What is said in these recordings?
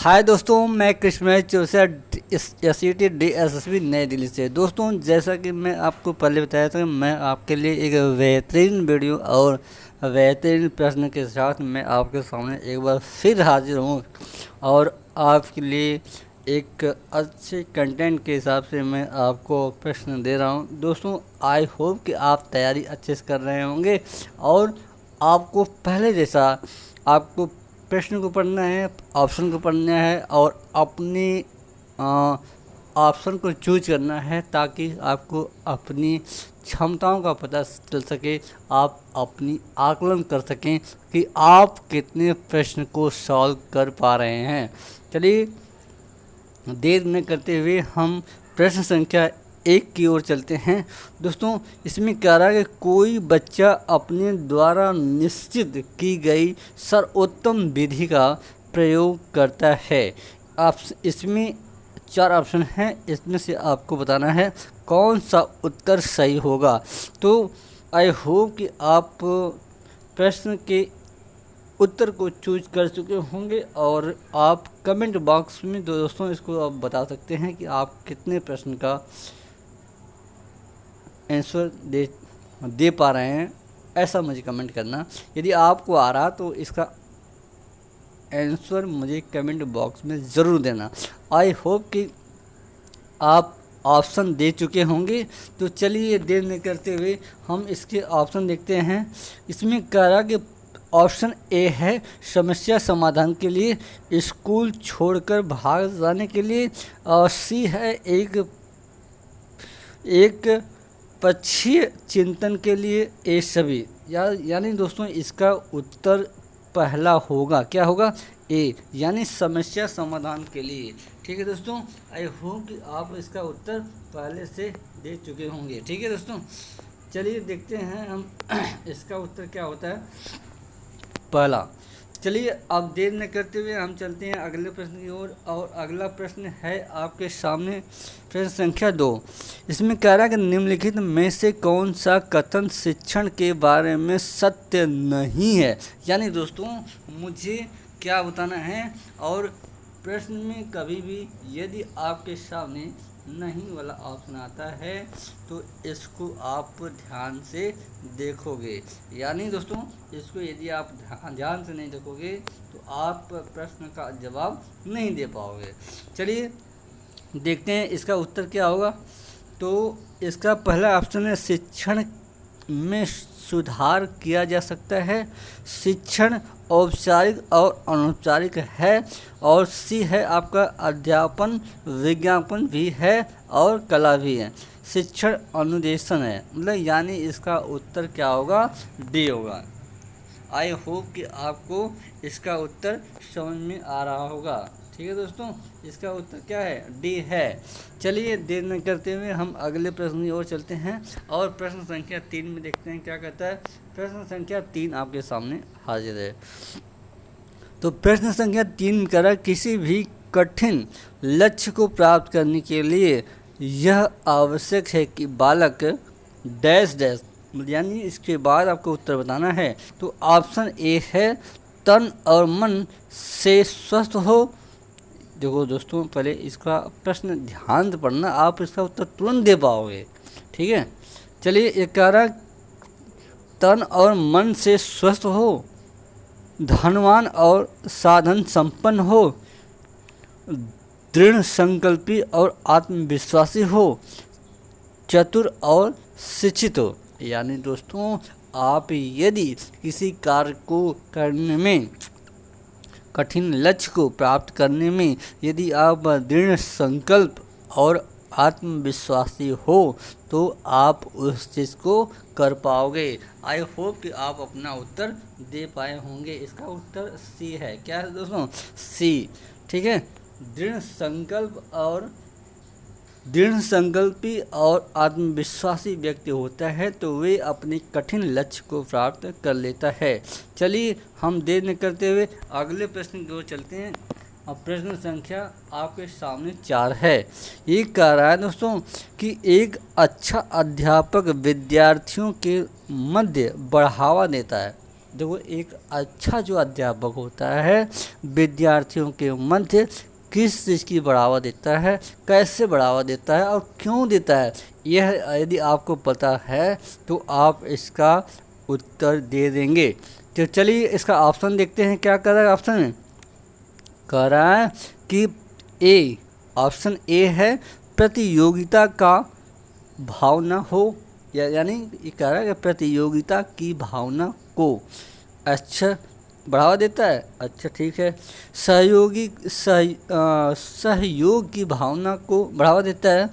हाय दोस्तों, मैं Krishna Chausa SET DSSB नई दिल्ली से। दोस्तों, जैसा कि मैं आपको पहले बताया था, मैं आपके लिए एक बेहतरीन वीडियो और बेहतरीन प्रश्न के साथ मैं आपके सामने एक बार फिर हाजिर हूँ और आपके लिए एक अच्छे कंटेंट के हिसाब से मैं आपको प्रश्न दे रहा हूँ। दोस्तों, आई होप कि आप तैयारी अच्छे से कर रहे होंगे और आपको पहले जैसा आपको प्रश्न को पढ़ना है, ऑप्शन को पढ़ना है और अपनी ऑप्शन को चूज करना है ताकि आपको अपनी क्षमताओं का पता चल सके, आप अपनी आकलन कर सकें कि आप कितने प्रश्न को सॉल्व कर पा रहे हैं। चलिए देर न करते हुए हम प्रश्न संख्या 1 की ओर चलते हैं। दोस्तों, इसमें कह रहा है कि कोई बच्चा अपने द्वारा निश्चित की गई सर्वोत्तम विधि का प्रयोग करता है। आप इसमें 4 ऑप्शन हैं, इसमें से आपको बताना है कौन सा उत्तर सही होगा। तो आई होप कि आप प्रश्न के उत्तर को चूज कर चुके होंगे और आप कमेंट बॉक्स में दोस्तों इसको आप बता सकते हैं कि आप कितने प्रश्न का आंसर दे पा रहे हैं। ऐसा मुझे कमेंट करना। यदि आपको आ रहा तो इसका आंसर मुझे कमेंट बॉक्स में ज़रूर देना। आई होप कि आप ऑप्शन दे चुके होंगे। तो चलिए देर नहीं करते हुए हम इसके ऑप्शन देखते हैं। इसमें कह रहा कि ऑप्शन ए है समस्या समाधान के लिए, स्कूल छोड़कर भाग जाने के लिए, और सी है एक पक्षीय चिंतन के लिए, ये सभी। यानी दोस्तों इसका उत्तर पहला होगा। क्या होगा? ए, यानी समस्या समाधान के लिए। ठीक है दोस्तों, आई होप कि आप इसका उत्तर पहले से दे चुके होंगे। ठीक है दोस्तों, चलिए देखते हैं हम इसका उत्तर क्या होता है। पहला। चलिए अब देर न करते हुए हम चलते हैं अगले प्रश्न की ओर और अगला प्रश्न है आपके सामने प्रश्न संख्या 2। इसमें कह रहा है कि निम्नलिखित में से कौन सा कथन शिक्षण के बारे में सत्य नहीं है। यानी दोस्तों मुझे क्या बताना है, और प्रश्न में कभी भी यदि आपके सामने नहीं वाला ऑप्शन आता है तो इसको आप ध्यान से देखोगे। यानी दोस्तों इसको यदि आप ध्यान से नहीं देखोगे तो आप प्रश्न का जवाब नहीं दे पाओगे। चलिए देखते हैं इसका उत्तर क्या होगा। तो इसका पहला ऑप्शन है शिक्षण में सुधार किया जा सकता है, शिक्षण औपचारिक और अनौपचारिक है, और सी है आपका अध्यापन विज्ञापन भी है और कला भी है, शिक्षण अनुदेशन है। मतलब यानी इसका उत्तर क्या होगा? डी होगा। आई होप कि आपको इसका उत्तर समझ में आ रहा होगा। ठीक है दोस्तों, इसका उत्तर क्या है? डी है। चलिए देर न करते हुए हम अगले प्रश्न की ओर चलते हैं और प्रश्न संख्या 3 में देखते हैं क्या कहता है। प्रश्न संख्या 3 आपके सामने हाजिर है। तो प्रश्न संख्या 3 में कह रहा है किसी भी कठिन लक्ष्य को प्राप्त करने के लिए यह आवश्यक है कि बालक डैश डैश, यानी इसके बाद आपको उत्तर बताना है। तो ऑप्शन ए है तन और मन से स्वस्थ हो। देखो दोस्तों, पहले इसका प्रश्न ध्यान से पढ़ना, आप इसका उत्तर तुरंत दे पाओगे। ठीक है, चलिए एक कह रहा तन और मन से स्वस्थ हो, धनवान और साधन संपन्न हो, दृढ़ संकल्पी और आत्मविश्वासी हो, चतुर और शिक्षित हो। यानी दोस्तों आप यदि किसी कार्य को करने में, कठिन लक्ष्य को प्राप्त करने में यदि आप दृढ़ संकल्प और आत्मविश्वासी हो तो आप उस चीज़ को कर पाओगे। आई होप कि आप अपना उत्तर दे पाए होंगे। इसका उत्तर सी है। क्या है दोस्तों? सी। ठीक है, दृढ़ संकल्पी और आत्मविश्वासी व्यक्ति होता है तो वे अपने कठिन लक्ष्य को प्राप्त कर लेता है। चलिए हम देर न करते हुए अगले प्रश्न की ओर चलते हैं। अब प्रश्न संख्या आपके सामने 4 है। ये कह रहा है दोस्तों कि एक अच्छा अध्यापक विद्यार्थियों के मध्य बढ़ावा देता है। देखो एक अच्छा जो अध्यापक होता है विद्यार्थियों के मध्य किस चीज़ की बढ़ावा देता है, कैसे बढ़ावा देता है और क्यों देता है, यह यदि आपको पता है तो आप इसका उत्तर दे देंगे। तो चलिए इसका ऑप्शन देखते हैं, क्या कर रहा है ऑप्शन में, कह रहा है कि ए, ऑप्शन ए है प्रतियोगिता का भावना हो, यानी ये कह रहा है कि प्रतियोगिता की भावना को अच्छा बढ़ावा देता है। अच्छा ठीक है। सहयोग की भावना को बढ़ावा देता है।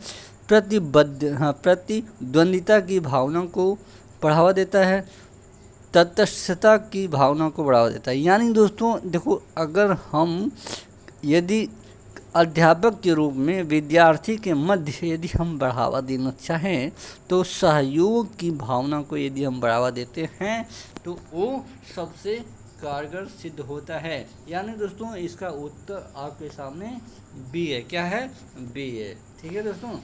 प्रतिद्वंदिता की भावना को बढ़ावा देता है। तटस्थता की भावना को बढ़ावा देता है। यानी दोस्तों देखो, अगर हम यदि अध्यापक के रूप में विद्यार्थी के मध्य यदि हम बढ़ावा देना चाहें तो सहयोग की भावना को यदि हम बढ़ावा देते हैं तो वो सबसे कारगर सिद्ध होता है। यानी दोस्तों इसका उत्तर आपके सामने बी है। क्या है? बी है। ठीक है दोस्तों,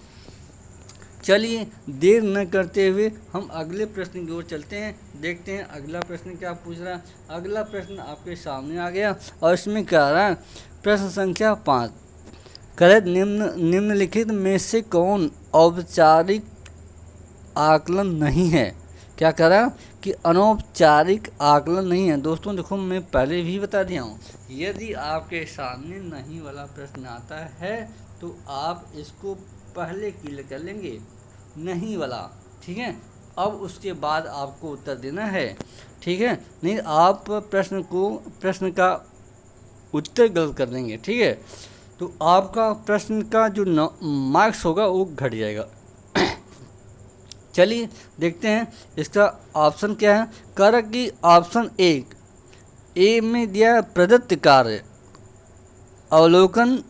चलिए देर न करते हुए हम अगले प्रश्न की ओर चलते हैं, देखते हैं अगला प्रश्न क्या पूछ रहा है। अगला प्रश्न आपके सामने आ गया और इसमें क्या रहा है, प्रश्न संख्या 5, करेक्ट निम्नलिखित में से कौन औपचारिक आकलन नहीं है। क्या कह रहा कि अनौपचारिक आकलन नहीं है। दोस्तों देखो मैं पहले भी बता दिया हूँ, यदि आपके सामने नहीं वाला प्रश्न आता है तो आप इसको पहले क्लियर कर लेंगे, नहीं वाला, ठीक है। अब उसके बाद आपको उत्तर देना है, ठीक है। नहीं आप प्रश्न का उत्तर गलत कर देंगे, ठीक है, तो आपका प्रश्न का जो मार्क्स होगा वो घट जाएगा। चलिए देखते हैं इसका ऑप्शन क्या है। कर कि ऑप्शन ए में दिया प्रदत्त कार्य, अवलोकन,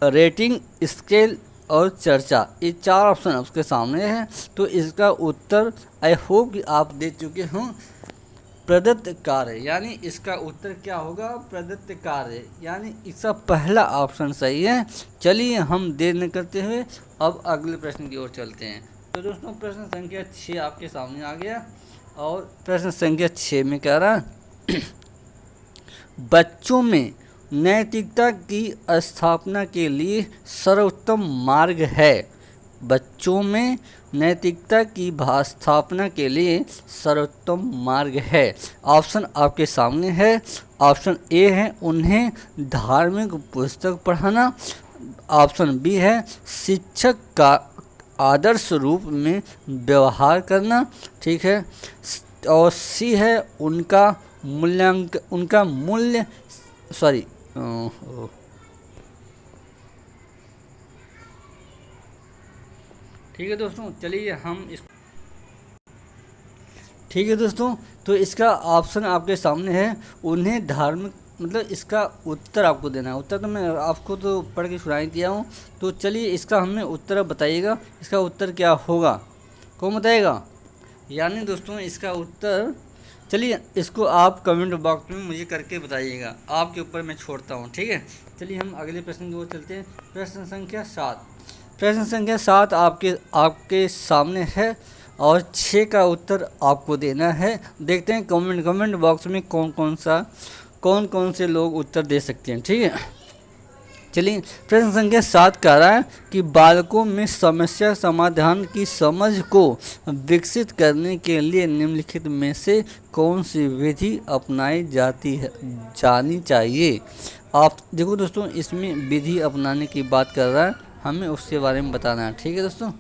रेटिंग, स्केल और चर्चा, ये 4 ऑप्शन उसके सामने हैं। तो इसका उत्तर आई होप कि आप दे चुके हों, प्रदत्त कार्य, यानी इसका उत्तर क्या होगा, प्रदत्त कार्य, यानी इसका पहला ऑप्शन सही है। चलिए हम देर न करते हुए अब अगले प्रश्न की ओर चलते हैं। तो दोस्तों प्रश्न संख्या 6 आपके सामने आ गया और प्रश्न संख्या 6 में कह रहा बच्चों में नैतिकता की स्थापना के लिए सर्वोत्तम मार्ग है। बच्चों में नैतिकता की स्थापना के लिए सर्वोत्तम मार्ग है। ऑप्शन आपके सामने है। ऑप्शन ए है उन्हें धार्मिक पुस्तक पढ़ाना। ऑप्शन बी है शिक्षक का आदर्श रूप में व्यवहार करना, ठीक है। और सी है उनका मूल्य सॉरी ठीक है दोस्तों, चलिए हम इस ठीक है दोस्तों, तो इसका ऑप्शन आपके सामने है उन्हें धार्मिक, मतलब इसका उत्तर आपको देना है। उत्तर तो मैं आपको तो पढ़ के सुनाई दिया हूँ, तो चलिए इसका हमें उत्तर बताइएगा, इसका उत्तर क्या होगा, कौन बताएगा। यानी दोस्तों इसका उत्तर, चलिए इसको आप कमेंट बॉक्स में मुझे करके बताइएगा, आपके ऊपर मैं छोड़ता हूँ, ठीक है। चलिए हम अगले प्रश्न की ओर चलते हैं। प्रश्न संख्या 7, प्रश्न संख्या 7 आपके सामने है और 6 का उत्तर आपको देना है। देखते हैं कमेंट बॉक्स में कौन कौन से लोग उत्तर दे सकते हैं, ठीक है। चलिए प्रश्न संख्या 7 कह रहा है कि बालकों में समस्या समाधान की समझ को विकसित करने के लिए निम्नलिखित में से कौन सी विधि अपनाई जानी चाहिए। आप देखो दोस्तों, इसमें विधि अपनाने की बात कर रहा है, हमें उसके बारे में बताना है, ठीक है दोस्तों।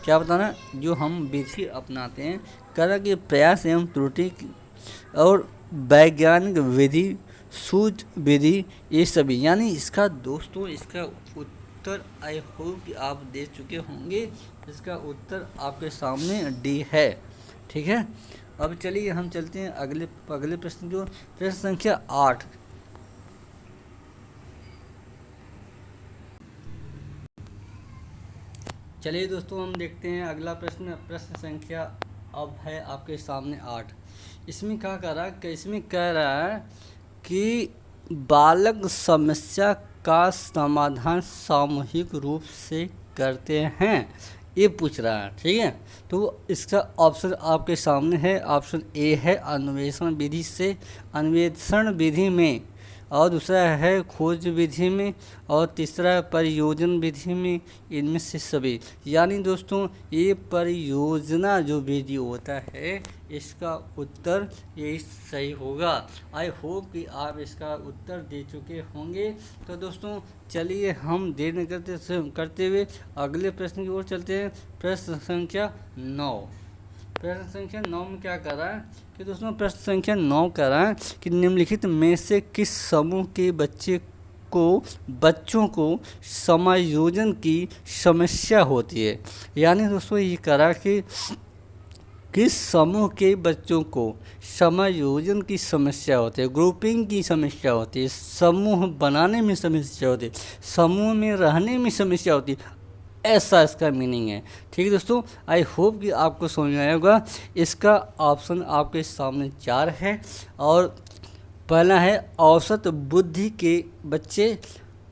क्या बताना है, जो हम विधि अपनाते हैं, कह रहा कि प्रयास एवं त्रुटि और वैज्ञानिक विधि, सूझ विधि, ये सभी, यानी इसका दोस्तों इसका उत्तर आई होप कि आप दे चुके होंगे। इसका उत्तर आपके सामने डी है, ठीक है। अब चलिए हम चलते हैं अगले प्रश्न की ओर। प्रश्न संख्या 8, चलिए दोस्तों हम देखते हैं अगला प्रश्न संख्या अब है आपके सामने 8। इसमें क्या कह रहा है, इसमें कह रहा है कि बालक समस्या का समाधान सामूहिक रूप से करते हैं। ये पूछ रहा है, ठीक है। तो इसका ऑप्शन आपके सामने है, ऑप्शन ए है अन्वेषण विधि में, और दूसरा है खोज विधि में, और तीसरा है परियोजना विधि में, इनमें से सभी। यानी दोस्तों ये परियोजना जो विधि होता है इसका उत्तर यही सही होगा। आई होप कि आप इसका उत्तर दे चुके होंगे। तो दोस्तों चलिए हम देर न करते हुए अगले प्रश्न की ओर चलते हैं। प्रश्न संख्या 9। प्रश्न संख्या 9 में क्या कर रहा है कि दोस्तों प्रश्न संख्या 9 कर रहा है कि निम्नलिखित में से किस समूह के बच्चों को समायोजन की समस्या होती है। यानी दोस्तों ये करा कि किस समूह के बच्चों को समायोजन की समस्या होती है, ग्रुपिंग की समस्या होती है, समूह बनाने में समस्या होती है, समूह में रहने में समस्या होती है, ऐसा इसका मीनिंग है। ठीक है दोस्तों, आई होप कि आपको समझ में आया होगा। इसका ऑप्शन आपके सामने 4 है, और पहला है औसत बुद्धि के बच्चे,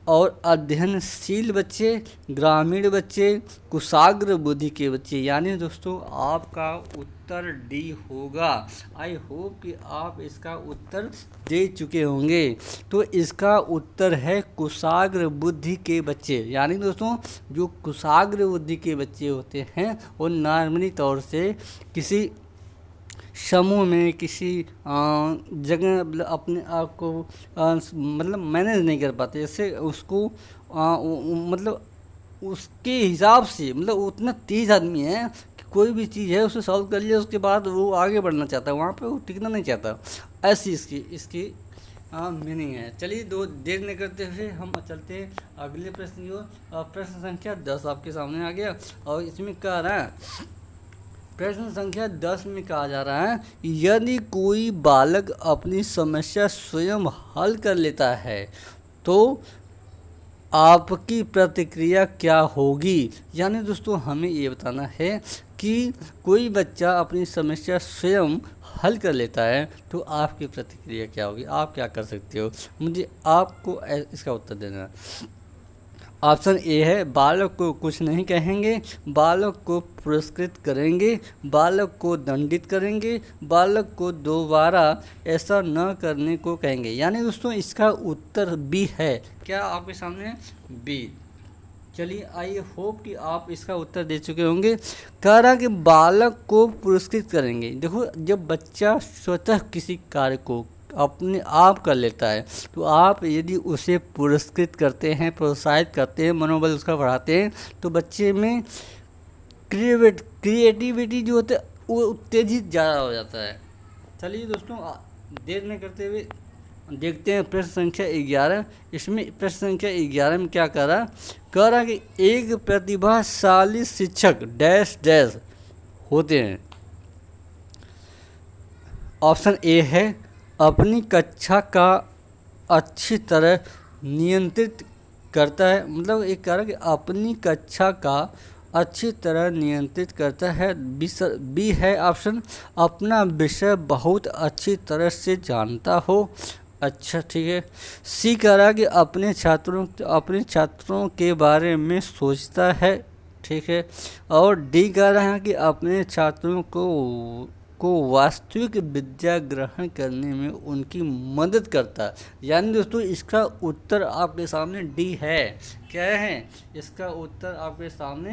और अध्ययनशील बच्चे, ग्रामीण बच्चे, कुशाग्र बुद्धि के बच्चे। यानी दोस्तों आपका उत्तर डी होगा। आई होप कि आप इसका उत्तर दे चुके होंगे। तो इसका उत्तर है कुशाग्र बुद्धि के बच्चे। यानी दोस्तों जो कुशाग्र बुद्धि के बच्चे होते हैं वो नॉर्मली तौर से किसी समूह में, किसी जगह मतलब अपने आप को मतलब मैनेज नहीं कर पाते, जैसे उसको मतलब उसके हिसाब से, मतलब उतना तेज आदमी है कि कोई भी चीज़ है उसे सॉल्व कर लिया, उसके बाद वो आगे बढ़ना चाहता है, वहाँ पे वो टिकना नहीं चाहता। ऐसी इसकी मीनिंग है। चलिए दो देर नहीं करते हुए हम चलते हैं अगले प्रश्न की ओर। प्रश्न संख्या 10 आपके सामने आ गया, और इसमें कह रहा है, प्रश्न संख्या 10 में कहा जा रहा है, यदि कोई बालक अपनी समस्या स्वयं हल कर लेता है तो आपकी प्रतिक्रिया क्या होगी। यानी दोस्तों हमें ये बताना है कि कोई बच्चा अपनी समस्या स्वयं हल कर लेता है तो आपकी प्रतिक्रिया क्या होगी, आप क्या कर सकते हो। मुझे आपको इसका उत्तर देना है। ऑप्शन ए है बालक को कुछ नहीं कहेंगे, बालक को पुरस्कृत करेंगे, बालक को दंडित करेंगे, बालक को दोबारा ऐसा न करने को कहेंगे। यानी दोस्तों इसका उत्तर बी है। क्या आपके सामने बी। चलिए आई होप कि आप इसका उत्तर दे चुके होंगे। कह रहा कि बालक को पुरस्कृत करेंगे। देखो जब बच्चा स्वतः किसी कार्य को अपने आप कर लेता है तो आप यदि उसे पुरस्कृत करते हैं, प्रोत्साहित करते हैं, मनोबल उसका बढ़ाते हैं तो बच्चे में क्रिएटिविटी जो होता है वो उत्तेजित ज़्यादा हो जाता है। चलिए दोस्तों देर नहीं करते हुए देखते हैं प्रश्न संख्या 11। इसमें प्रश्न संख्या 11 में क्या कह रहा कि एक प्रतिभाशाली शिक्षक डैश डैश होते हैं। ऑप्शन ए है अपनी कक्षा का अच्छी तरह नियंत्रित करता है, मतलब एक कह रहा कि अपनी कक्षा का अच्छी तरह नियंत्रित करता है। बी है ऑप्शन अपना विषय बहुत अच्छी तरह से जानता हो। अच्छा ठीक है। सी कह रहा कि अपने छात्रों के बारे में सोचता है। ठीक है। और डी कह रहा है कि अपने छात्रों को वास्तविक विद्या ग्रहण करने में उनकी मदद करता है। यानी दोस्तों इसका उत्तर आपके सामने डी है। क्या है इसका उत्तर आपके सामने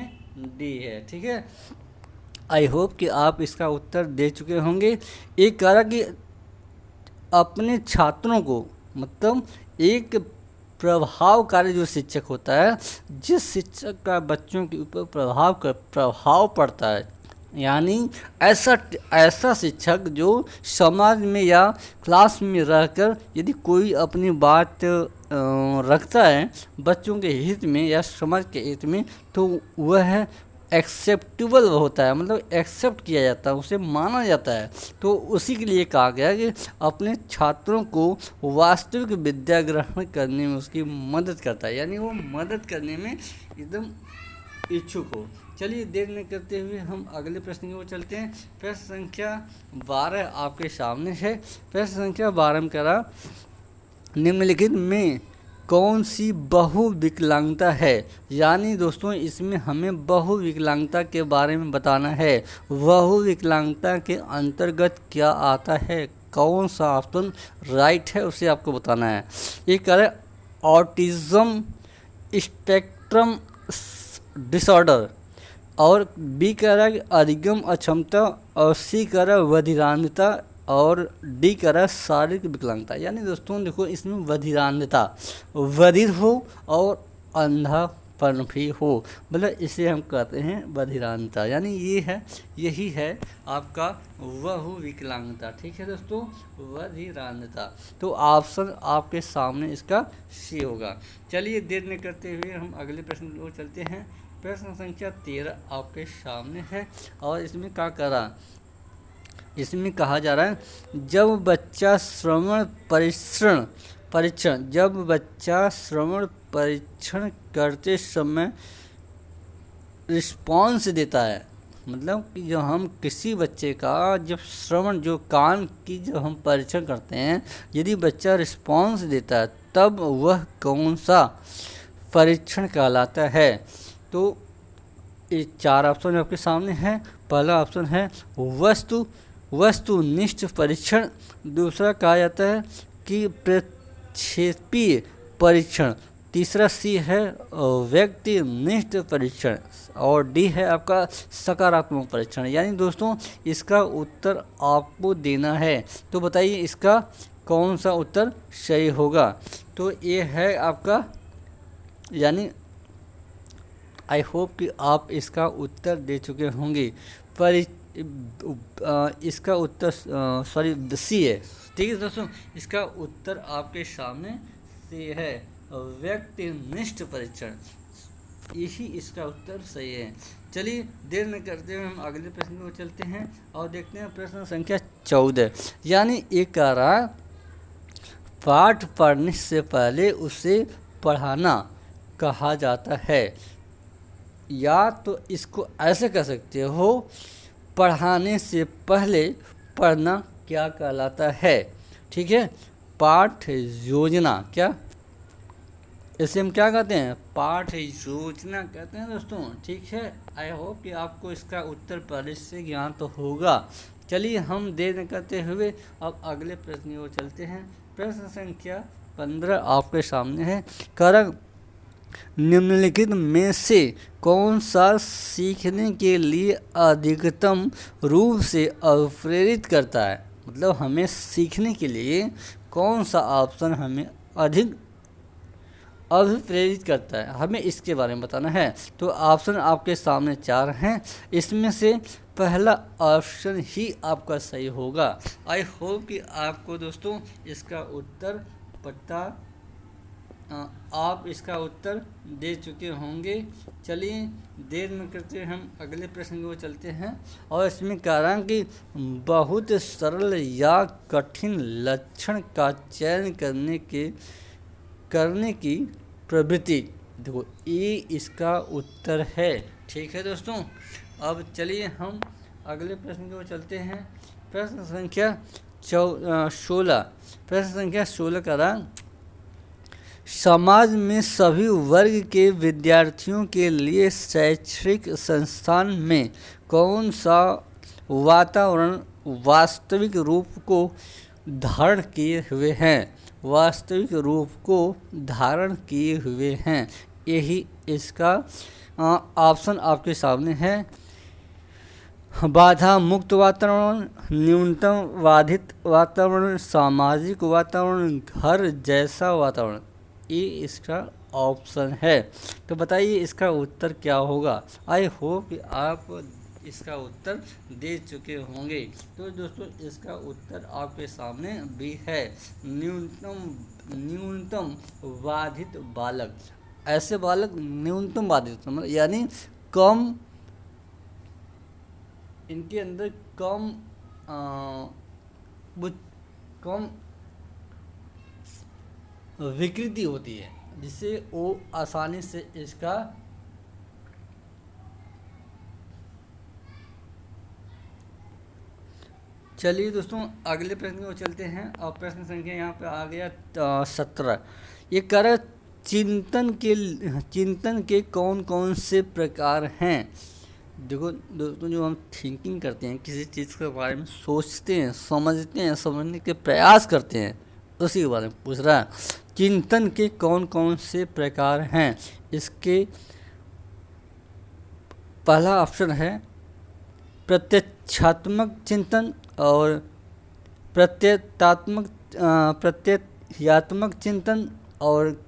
डी है। ठीक है। आई होप कि आप इसका उत्तर दे चुके होंगे। एक कह रहा कि अपने छात्रों को, मतलब एक प्रभावकारी जो शिक्षक होता है, जिस शिक्षक का बच्चों के ऊपर प्रभाव पड़ता है, यानी ऐसा शिक्षक जो समाज में या क्लास में रहकर यदि कोई अपनी बात रखता है बच्चों के हित में या समाज के हित में तो वह एक्सेप्टेबल होता है, मतलब एक्सेप्ट किया जाता है, उसे माना जाता है। तो उसी के लिए कहा गया कि अपने छात्रों को वास्तविक विद्या ग्रहण करने में उसकी मदद करता है, यानी वो मदद करने में एकदम इच्छुक हो। चलिए देर नहीं करते हुए हम अगले प्रश्न की ओर चलते हैं। प्रश्न संख्या 12 आपके सामने है। प्रश्न संख्या 12 में कह रहा निम्नलिखित में कौन सी बहुविकलांगता है। यानी दोस्तों इसमें हमें बहुविकलांगता के बारे में बताना है। बहुविकलांगता के अंतर्गत क्या आता है, कौन सा ऑप्शन राइट है उसे आपको बताना है। ये कह रहा है ऑटिज्म स्पेक्ट्रम डिसऑर्डर, और बी कह रहा है कि अधिगम अक्षमता, और सी कह रहा है बधिरांधता, और डी कह रहा है शारीरिक विकलांगता। यानी दोस्तों देखो इसमें बधिरांधता, बधिर हो और अंधापन भी हो, मतलब इसे हम कहते हैं बधिरांधता। यानी यही है आपका बहुविकलांगता। ठीक है दोस्तों, बधिरांधता। तो ऑप्शन आपके सामने इसका सी होगा। चलिए देर न करते हुए हम अगले प्रश्न की ओर चलते हैं। प्रश्न संख्या 13 आपके सामने है, और इसमें क्या करा, इसमें कहा जा रहा है जब बच्चा श्रवण परीक्षण करते समय रिस्पॉन्स देता है, मतलब कि जब हम किसी बच्चे का जब श्रवण जो कान की जब हम परीक्षण करते हैं, यदि बच्चा रिस्पॉन्स देता है तब वह कौन सा परीक्षण कहलाता है। तो ये 4 ऑप्शन आपके सामने है। पहला ऑप्शन है वस्तुनिष्ठ परीक्षण, दूसरा कहा जाता है कि प्रक्षेपीय परीक्षण, तीसरा सी है व्यक्तिनिष्ठ परीक्षण, और डी है आपका सकारात्मक परीक्षण। यानी दोस्तों इसका उत्तर आपको देना है। तो बताइए इसका कौन सा उत्तर सही होगा। तो ये है आपका, यानी आई होप कि आप इसका उत्तर दे चुके होंगे। इसका उत्तर सी है। ठीक है दोस्तों, इसका उत्तर आपके सामने सी है, व्यक्तिनिष्ठ परीक्षण, यही इसका उत्तर सही है। चलिए देर न करते हुए हम अगले प्रश्न को चलते हैं और देखते हैं प्रश्न संख्या 14। यानी एक कह रहा पाठ पढ़ने से पहले उसे पढ़ाना कहा जाता है, या तो इसको ऐसे कह सकते हो पढ़ाने से पहले पढ़ना क्या कहलाता है। ठीक है, पाठ योजना, क्या इसे हम क्या कहते हैं, पाठ योजना कहते हैं दोस्तों। ठीक है, आई होप कि आपको इसका उत्तर पहले से ज्ञान तो होगा। चलिए हम देर न करते हुए अब अगले प्रश्न की ओर चलते हैं। प्रश्न संख्या 15 आपके सामने है। करंग निम्नलिखित में से कौन सा सीखने के लिए अधिकतम रूप से अभिप्रेरित करता है, मतलब हमें सीखने के लिए कौन सा ऑप्शन हमें अधिक अभिप्रेरित करता है, हमें इसके बारे में बताना है। तो ऑप्शन आपके सामने 4 हैं, इसमें से पहला ऑप्शन ही आपका सही होगा। आई होप कि आपको दोस्तों इसका उत्तर पता, आप इसका उत्तर दे चुके होंगे। चलिए देर न करते हम अगले प्रश्न को चलते हैं, और इसमें कह रहा है कि बहुत सरल या कठिन लक्षण का चयन करने की प्रवृत्ति, देखो ये इसका उत्तर है। ठीक है दोस्तों, अब चलिए हम अगले प्रश्न को चलते हैं। प्रश्न संख्या 16, प्रश्न संख्या 16 का रहा समाज में सभी वर्ग के विद्यार्थियों के लिए शैक्षणिक संस्थान में कौन सा वातावरण वास्तविक रूप को धारण किए हुए हैं, वास्तविक रूप को धारण किए हुए हैं, यही इसका ऑप्शन आपके सामने है। बाधा मुक्त वातावरण, न्यूनतम बाधित वातावरण, सामाजिक वातावरण, घर जैसा वातावरण, ये इसका ऑप्शन है। तो बताइए इसका उत्तर क्या होगा। आई होप कि आप इसका उत्तर दे चुके होंगे। तो दोस्तों इसका उत्तर आपके सामने भी है, न्यूनतम बाधित बालक। ऐसे बालक न्यूनतम बाधित, मतलब यानी कम, इनके अंदर कम विकृति होती है, जिससे वो आसानी से इसका चलिए दोस्तों अगले प्रश्न को चलते हैं, और प्रश्न संख्या यहाँ पे आ गया 17। ये कर चिंतन के कौन कौन से प्रकार हैं। देखो दोस्तों, जो हम थिंकिंग करते हैं, किसी चीज़ के बारे में सोचते हैं, समझते हैं, समझने के प्रयास करते हैं, उसी के बारे में पूछ रहा है। चिंतन के कौन कौन से प्रकार हैं। इसके पहला ऑप्शन है प्रत्यक्षात्मक चिंतन और प्रत्ययात्मक चिंतन और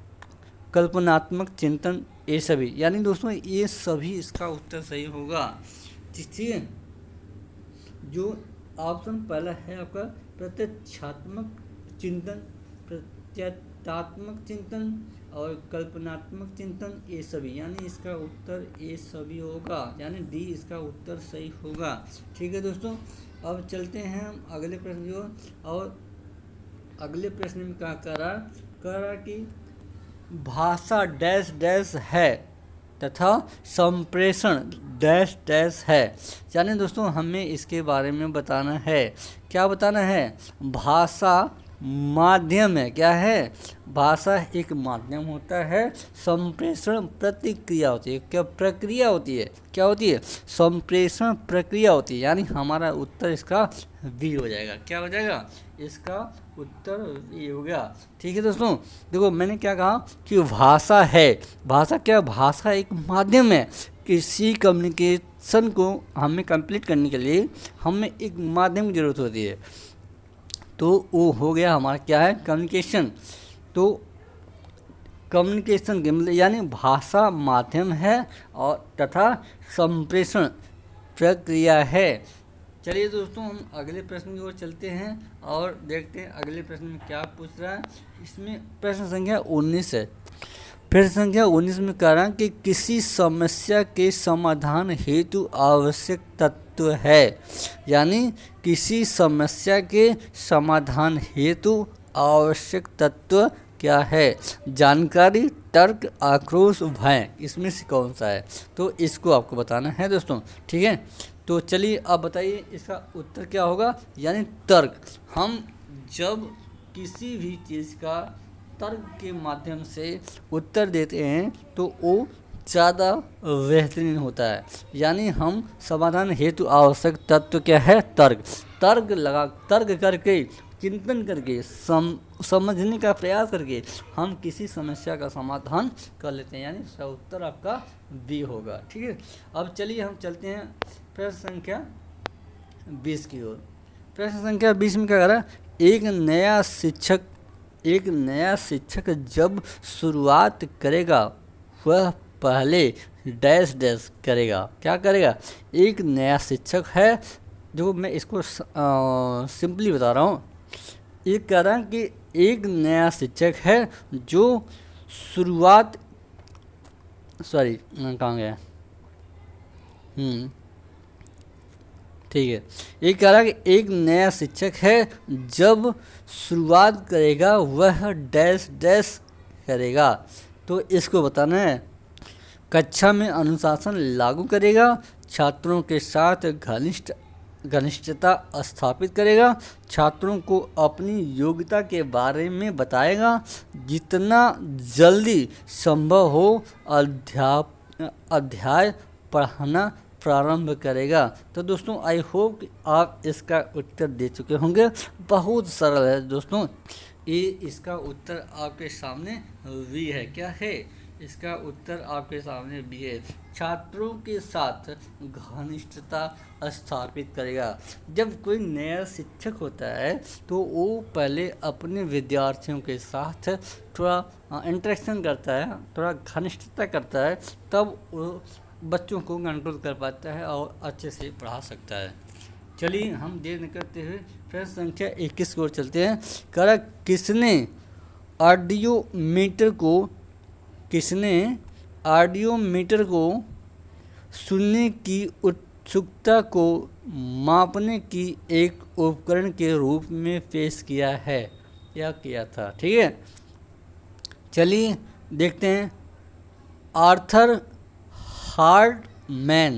कल्पनात्मक चिंतन, ये सभी। यानी दोस्तों ये सभी इसका उत्तर सही होगा। ठीक है, जो ऑप्शन पहला है आपका प्रत्यक्षात्मक चिंतन, प्रत्ययात्मक चिंतन और कल्पनात्मक चिंतन, ये सभी, यानी इसका उत्तर ये सभी होगा, यानी डी इसका उत्तर सही होगा। ठीक है दोस्तों, अब चलते हैं हम अगले प्रश्न की ओर। और अगले प्रश्न में क्या कह रहा कि भाषा डैश डैश है तथा संप्रेषण डैश डैश है। यानी दोस्तों हमें इसके बारे में बताना है। क्या बताना है? भाषा माध्यम है। क्या है? भाषा एक माध्यम होता है, संप्रेषण प्रतिक्रिया होती है। क्या प्रक्रिया होती है? क्या होती है? संप्रेषण प्रक्रिया होती है। यानी हमारा उत्तर इसका बी हो जाएगा। क्या हो जाएगा? इसका उत्तर ये हो गया। ठीक है दोस्तों, देखो मैंने क्या कहा कि भाषा है। भाषा क्या? भाषा एक माध्यम है। किसी कम्युनिकेशन को हमें कंप्लीट करने के लिए हमें एक माध्यम की ज़रूरत होती है। तो वो हो गया हमारा क्या है? कम्युनिकेशन। तो कम्युनिकेशन के मतलब यानी भाषा माध्यम है और तथा संप्रेषण प्रक्रिया है। चलिए दोस्तों, हम अगले प्रश्न की ओर चलते हैं और देखते हैं अगले प्रश्न में क्या पूछ रहा है। इसमें प्रश्न संख्या 19 है। प्रश्न संख्या 19 में कह रहा है कि किसी समस्या के समाधान हेतु आवश्यक तत्व है। यानी किसी समस्या के समाधान हेतु आवश्यक तत्व क्या है? जानकारी, तर्क, आक्रोश, भय, इसमें से कौन सा है? तो इसको आपको बताना है दोस्तों। ठीक है, तो चलिए आप बताइए इसका उत्तर क्या होगा? यानी तर्क। हम जब किसी भी चीज़ का तर्क के माध्यम से उत्तर देते हैं तो वो ज़्यादा बेहतरीन होता है। यानी हम समाधान हेतु आवश्यक तत्व क्या है? तर्क। तर्क करके, चिंतन करके, समझने का प्रयास करके हम किसी समस्या का समाधान कर लेते हैं। यानी इसका उत्तर आपका बी होगा। ठीक है, अब चलिए हम चलते हैं प्रश्न संख्या 20 की ओर। प्रश्न संख्या 20 में क्या कर रहा है? एक नया शिक्षक जब शुरुआत करेगा वह पहले डैश डैश करेगा। क्या करेगा? एक नया शिक्षक है, जो मैं इसको सिंपली बता रहा हूँ। ये कह रहा है कि एक नया शिक्षक है जो शुरुआत, कहाँ गया? ठीक है, ये कह रहा है कि एक नया शिक्षक है जब शुरुआत करेगा वह डैश डैश करेगा। तो इसको बताना है। कक्षा में अनुशासन लागू करेगा, छात्रों के साथ घनिष्ठता स्थापित करेगा, छात्रों को अपनी योग्यता के बारे में बताएगा, जितना जल्दी संभव हो अध्याय पढ़ाना प्रारंभ करेगा। तो दोस्तों आई होप कि आप इसका उत्तर दे चुके होंगे। बहुत सरल है दोस्तों, ये इसका उत्तर आपके सामने वी है। क्या है? इसका उत्तर आपके सामने भी है। छात्रों के साथ घनिष्ठता स्थापित करेगा। जब कोई नया शिक्षक होता है तो वो पहले अपने विद्यार्थियों के साथ थोड़ा इंटरेक्शन करता है, थोड़ा घनिष्ठता करता है, तब वो बच्चों को कंट्रोल कर पाता है और अच्छे से पढ़ा सकता है। चलिए हम देर न करते हुए प्रश्न संख्या 21 की ओर चलते हैं। कह किसने ऑडियोमीटर को सुनने की उत्सुकता को मापने की एक उपकरण के रूप में पेश किया है या किया था? ठीक है, चलिए देखते हैं। आर्थर हार्डमैन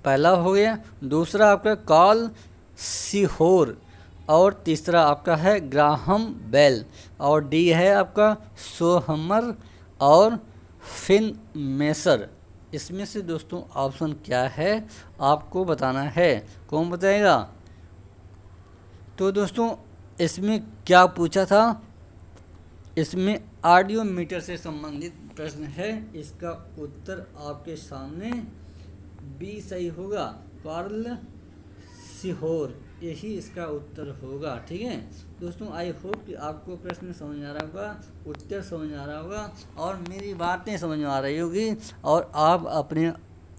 पहला हो गया, दूसरा आपका कार्ल सीहोर और तीसरा आपका है ग्राहम बेल और डी है आपका सोहमर और फिन मेसर। इसमें से दोस्तों ऑप्शन क्या है आपको बताना है। कौन बताएगा? तो दोस्तों इसमें क्या पूछा था, इसमें ऑडियोमीटर से संबंधित प्रश्न है। इसका उत्तर आपके सामने बी सही होगा, कार्ल सिहोर, यही इसका उत्तर होगा। ठीक है दोस्तों, आई होप कि आपको प्रश्न समझ आ रहा होगा, उत्तर समझ आ रहा होगा और मेरी बातें समझ में आ रही होगी और आप अपने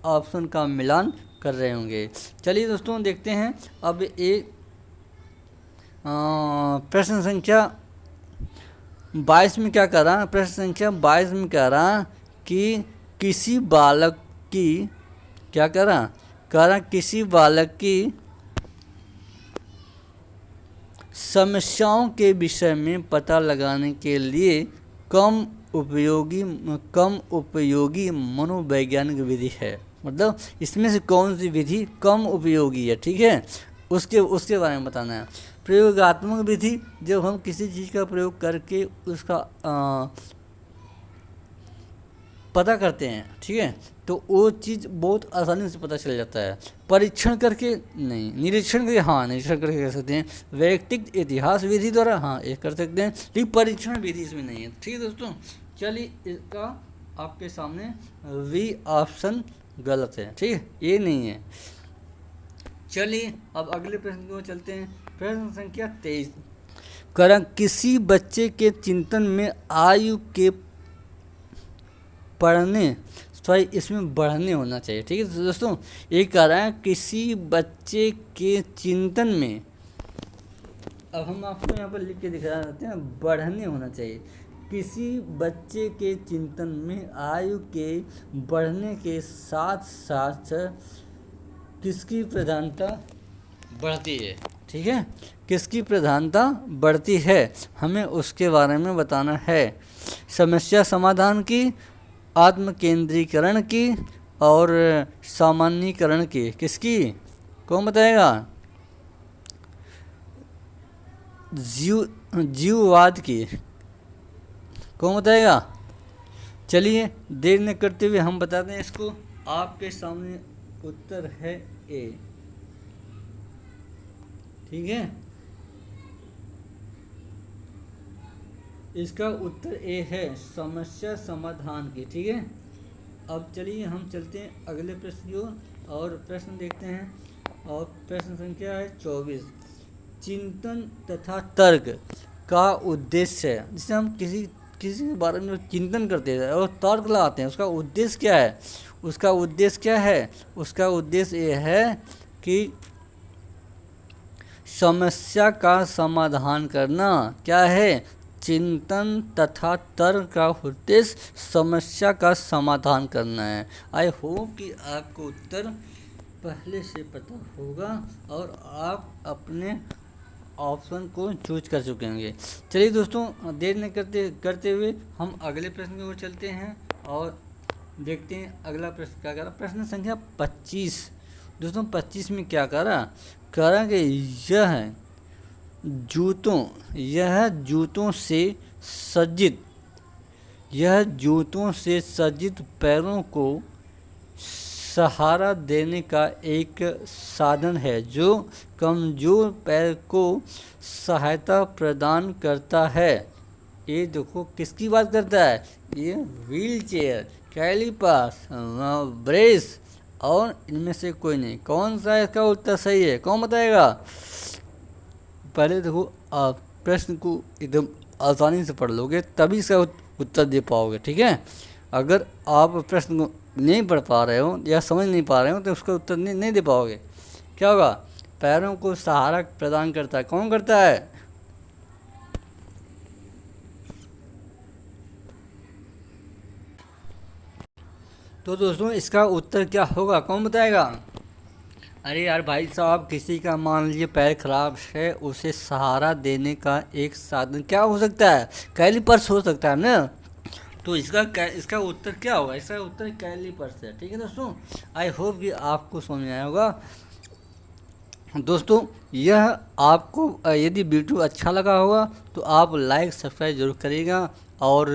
ऑप्शन का मिलान कर रहे होंगे। चलिए दोस्तों देखते हैं अब एक प्रश्न संख्या 22 में क्या कह रहा है। प्रश्न संख्या 22 में कह रहा कि किसी बालक की क्या कह रहा किसी बालक की समस्याओं के विषय में पता लगाने के लिए कम उपयोगी मनोवैज्ञानिक विधि है। मतलब इसमें से कौन सी विधि कम उपयोगी है। ठीक है, उसके बारे में बताना है। प्रयोगात्मक विधि, जब हम किसी चीज़ का प्रयोग करके उसका पता करते हैं, ठीक है, तो वो चीज़ बहुत आसानी से पता चल जाता है। परीक्षण करके नहीं, निरीक्षण करके, हाँ निरीक्षण करके कर सकते हैं। वैयक्तिक इतिहास विधि द्वारा, हाँ ये कर सकते हैं, लेकिन परीक्षण विधि इसमें नहीं है। ठीक है दोस्तों, चलिए इसका आपके सामने वी ऑप्शन गलत है। ठीक है, ये नहीं है। चलिए अब अगले प्रश्न को चलते हैं। प्रश्न संख्या 23 किसी बच्चे के चिंतन में आयु के पढ़ने, सॉरी इसमें बढ़ने होना चाहिए। ठीक है दोस्तों, ये कह रहा है किसी बच्चे के चिंतन में, अब हम आपको यहाँ पर लिख के दिखा देते हैं, बढ़ने होना चाहिए। किसी बच्चे के चिंतन में आयु के बढ़ने के साथ साथ किसकी प्रधानता बढ़ती है। ठीक है, किसकी प्रधानता बढ़ती है, हमें उसके बारे में बताना है। समस्या समाधान की, आत्मकेंद्रीकरण की और सामान्यीकरण की, किसकी? कौन बताएगा? जीववाद की। कौन बताएगा? चलिए देर न करते हुए हम बताते हैं इसको। आपके सामने उत्तर है ए। ठीक है, इसका उत्तर ए है, समस्या समाधान की। ठीक है, अब चलिए हम चलते हैं अगले प्रश्न की ओर और प्रश्न देखते हैं। और प्रश्न संख्या है 24। चिंतन तथा तर्क का उद्देश्य है। जिसे हम किसी के बारे में चिंतन करते हैं और तर्क लगाते हैं, उसका उद्देश्य क्या है? उसका उद्देश्य क्या है? उसका उद्देश्य ये है कि समस्या का समाधान करना। क्या है? चिंतन तथा तर्क का उद्देश्य समस्या का समाधान करना है। आई होप कि आपको उत्तर पहले से पता होगा और आप अपने ऑप्शन को चूज कर चुके होंगे। चलिए दोस्तों देर न करते हुए हम अगले प्रश्न की ओर चलते हैं और देखते हैं अगला प्रश्न क्या कर रहा। प्रश्न संख्या 25 दोस्तों 25 में क्या कह रहा कि यह जूतों से सज्जित पैरों को सहारा देने का एक साधन है जो कमजोर पैर को सहायता प्रदान करता है। ये देखो किसकी बात करता है? ये व्हील चेयर, कैलिपर्स, ब्रेस और इनमें से कोई नहीं। कौन सा इसका उत्तर सही है? कौन बताएगा? पहले देखो आप प्रश्न को एकदम आसानी से पढ़ लोगे तभी इसका उत्तर दे पाओगे। ठीक है, अगर आप प्रश्न को नहीं पढ़ पा रहे हो या समझ नहीं पा रहे हो तो उसका उत्तर नहीं दे पाओगे। क्या होगा? पैरों को सहारा प्रदान करता है। कौन करता है? तो दोस्तों इसका उत्तर क्या होगा? कौन बताएगा? अरे यार भाई साहब, किसी का मान लीजिए पैर खराब है, उसे सहारा देने का एक साधन क्या हो सकता है? कैलिपर्स हो सकता है ना। तो इसका उत्तर क्या होगा? इसका उत्तर कैलिपर्स है। ठीक है दोस्तों, आई होप कि आपको समझ में आया होगा। दोस्तों यह आपको यदि वीडियो अच्छा लगा होगा तो आप लाइक सब्सक्राइब जरूर करिएगा और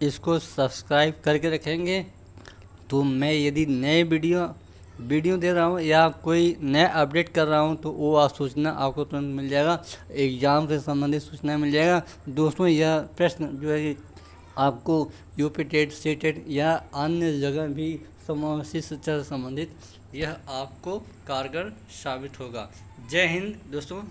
इसको सब्सक्राइब करके रखेंगे तो मैं यदि नए वीडियो दे रहा हूँ या कोई नया अपडेट कर रहा हूँ तो वो सूचना आपको तुरंत मिल जाएगा। एग्ज़ाम से संबंधित सूचना मिल जाएगा। दोस्तों यह प्रश्न जो है कि आपको यूपी टेट, सी टेट या अन्य जगह भी समावेशी शिक्षा से संबंधित यह आपको कारगर साबित होगा। जय हिंद दोस्तों।